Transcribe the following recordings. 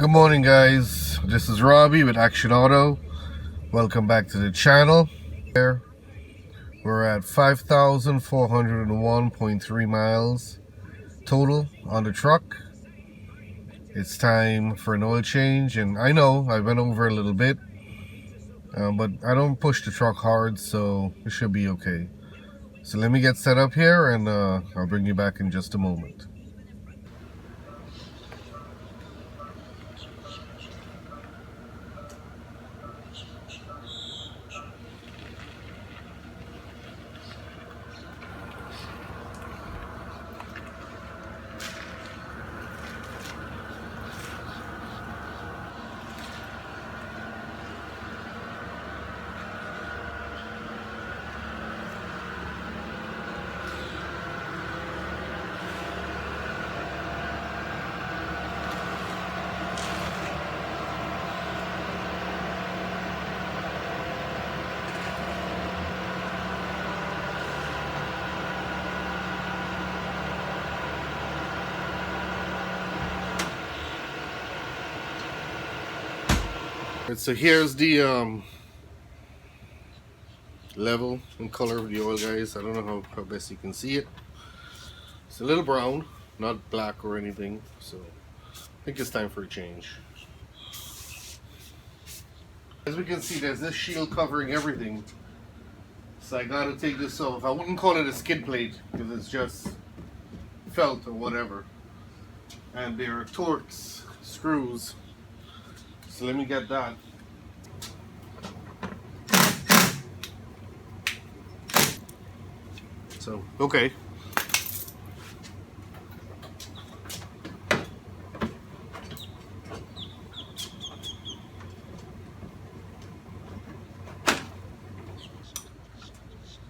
Good morning, guys. This is Robbie with Action Auto. Welcome back to the channel. We're at 5,401.3 miles total on the truck. It's time for an oil change, and I know I went over a little bit, but I don't push the truck hard, so it should be okay. So let me get set up here, and I'll bring you back in just a moment. So here's the level and color of the oil, guys. I don't know how best you can see it. It's a little brown, not black or anything, so I think it's time for a change. As we can see, there's this shield covering everything, so I gotta take this off. I wouldn't call it a skid plate because it's just felt or whatever, and there are Torx screws, so let me get that. So okay,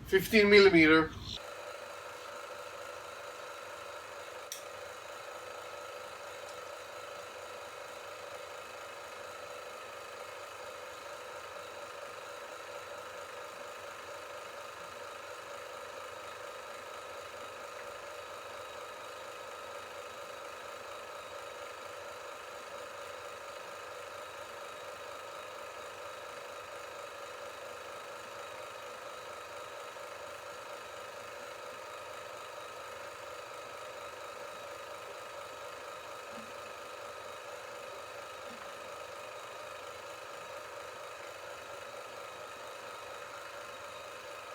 $15mm.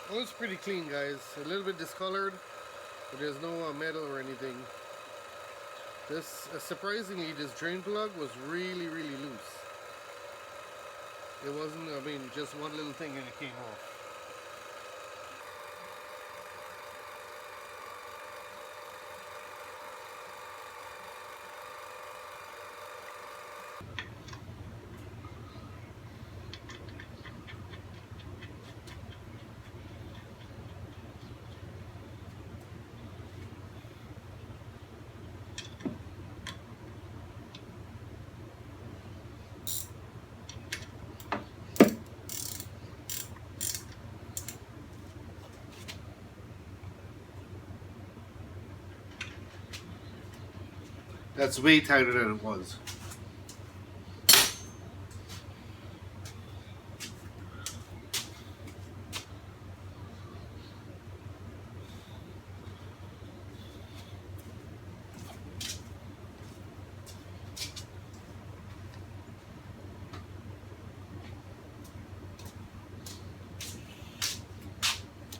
Well, it's pretty clean, guys. A little bit discolored, but there's no metal or anything. This, surprisingly, this drain plug was really loose. It wasn't, I mean, just one little thing and it came off. That's way tighter than it was.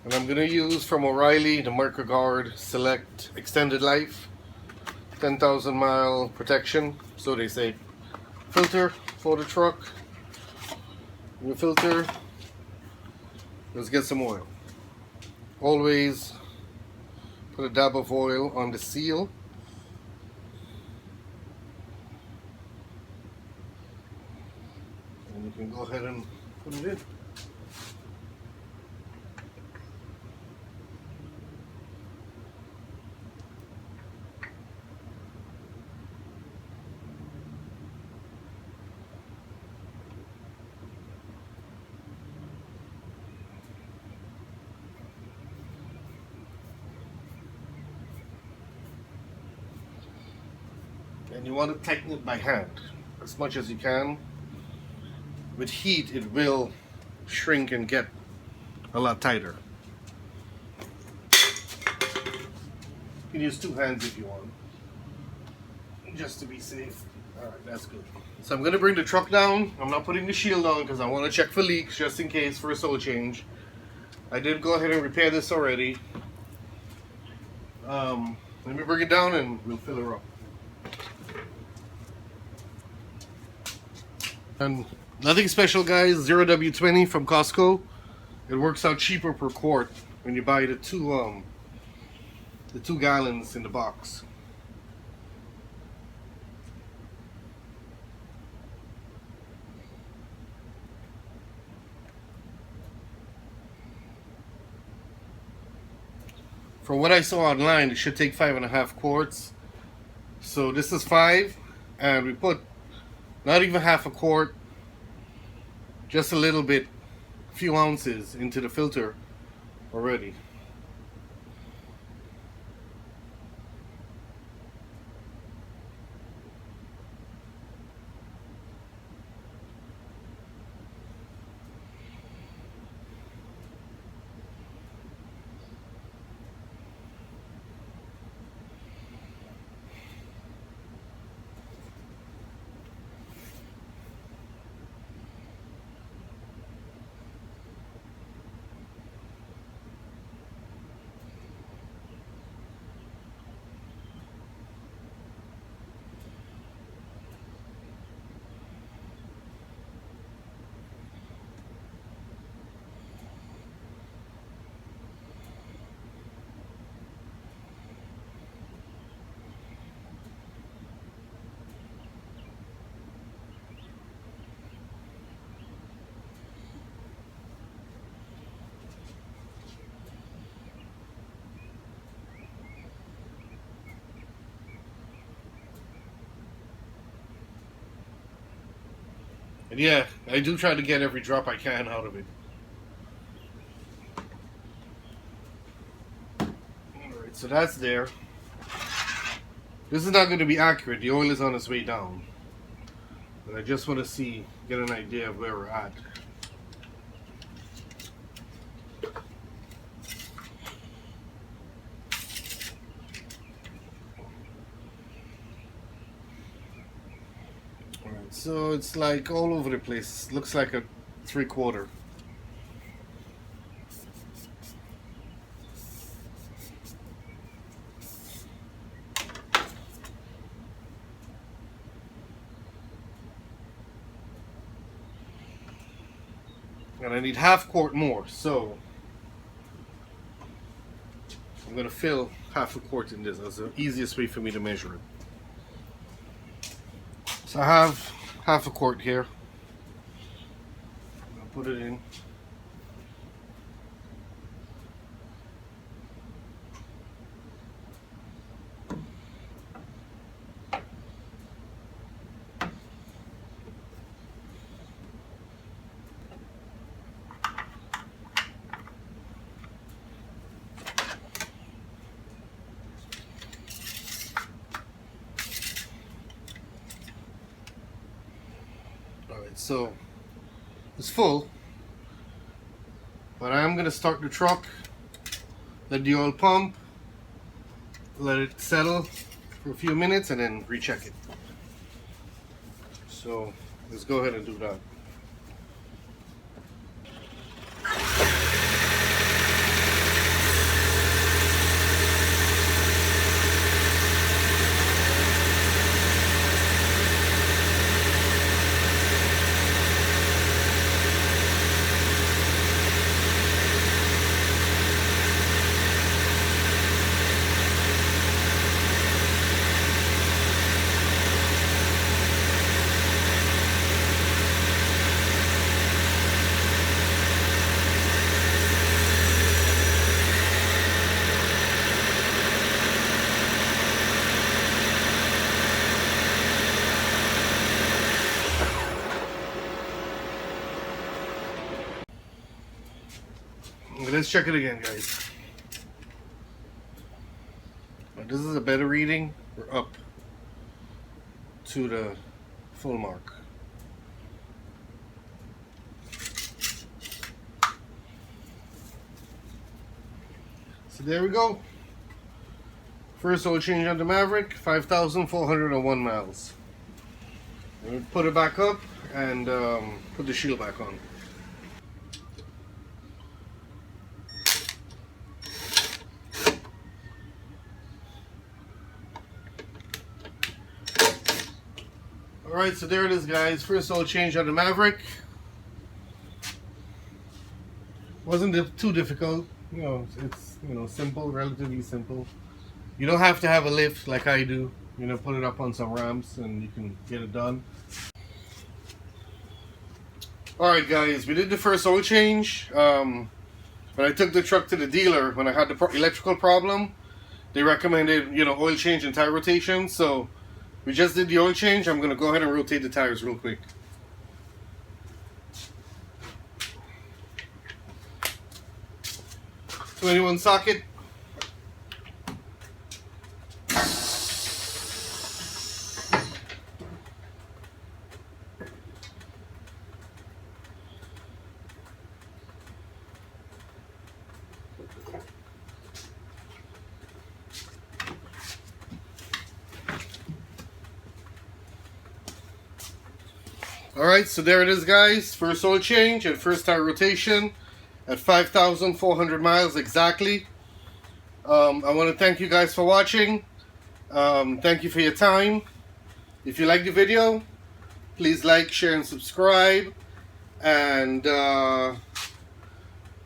And I'm going to use from O'Reilly the Marker Guard Select Extended Life 10,000 mile protection, so they say. Filter for the truck. New filter. Let's get some oil. Always put a dab of oil on the seal. And you can go ahead and put it in. And you want to tighten it by hand. as much as you can. With heat, it will shrink and get a lot tighter. You can use two hands if you want, just to be safe. Alright, that's good. So I'm going to bring the truck down. I'm not putting the shield on because I want to check for leaks just in case for a oil change. I did go ahead and repair this already. Let me bring it down and we'll fill her up. And nothing special, guys. 0W20 from Costco. It works out cheaper per quart when you buy the two gallons in the box. From what I saw online, it should take 5.5 quarts. So this is 5, and we put not even half a quart, just a little bit, a few ounces into the filter already. And yeah, I do try to get every drop I can out of it. Alright, so that's there. This is not going to be accurate. The oil is on its way down. But I just want to get an idea of where we're at. Alright, so it's like all over the place. Looks like a 3/4. And I need half quart more, so I'm going to fill half a quart in this. That's the easiest way for me to measure it. So I have half a quart here. I'll put it in. So it's full, but I am going to start the truck, let the oil pump, let it settle for a few minutes, and then recheck it. So let's go ahead and do that. Let's check it again, guys. Now, this is a better reading. We're up to the full mark. So there we go. First oil change on the Maverick, 5,401 miles. We'll put it back up and put the shield back on. Alright, so there it is, guys. First oil change on the Maverick. Wasn't too difficult. You know, it's simple, relatively simple. You don't have to have a lift like I do. You know, put it up on some ramps and you can get it done. Alright guys, we did the first oil change. When I took the truck to the dealer, when I had the electrical problem, they recommended, oil change and tire rotation. So we just did the oil change. I'm going to go ahead and rotate the tires real quick. '21 socket. Alright, so there it is, guys. First oil change and first tire rotation at 5,400 miles exactly. I want to thank you guys for watching. Thank you for your time. If you like the video, please like, share, and subscribe. And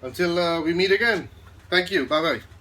until we meet again, thank you. Bye-bye.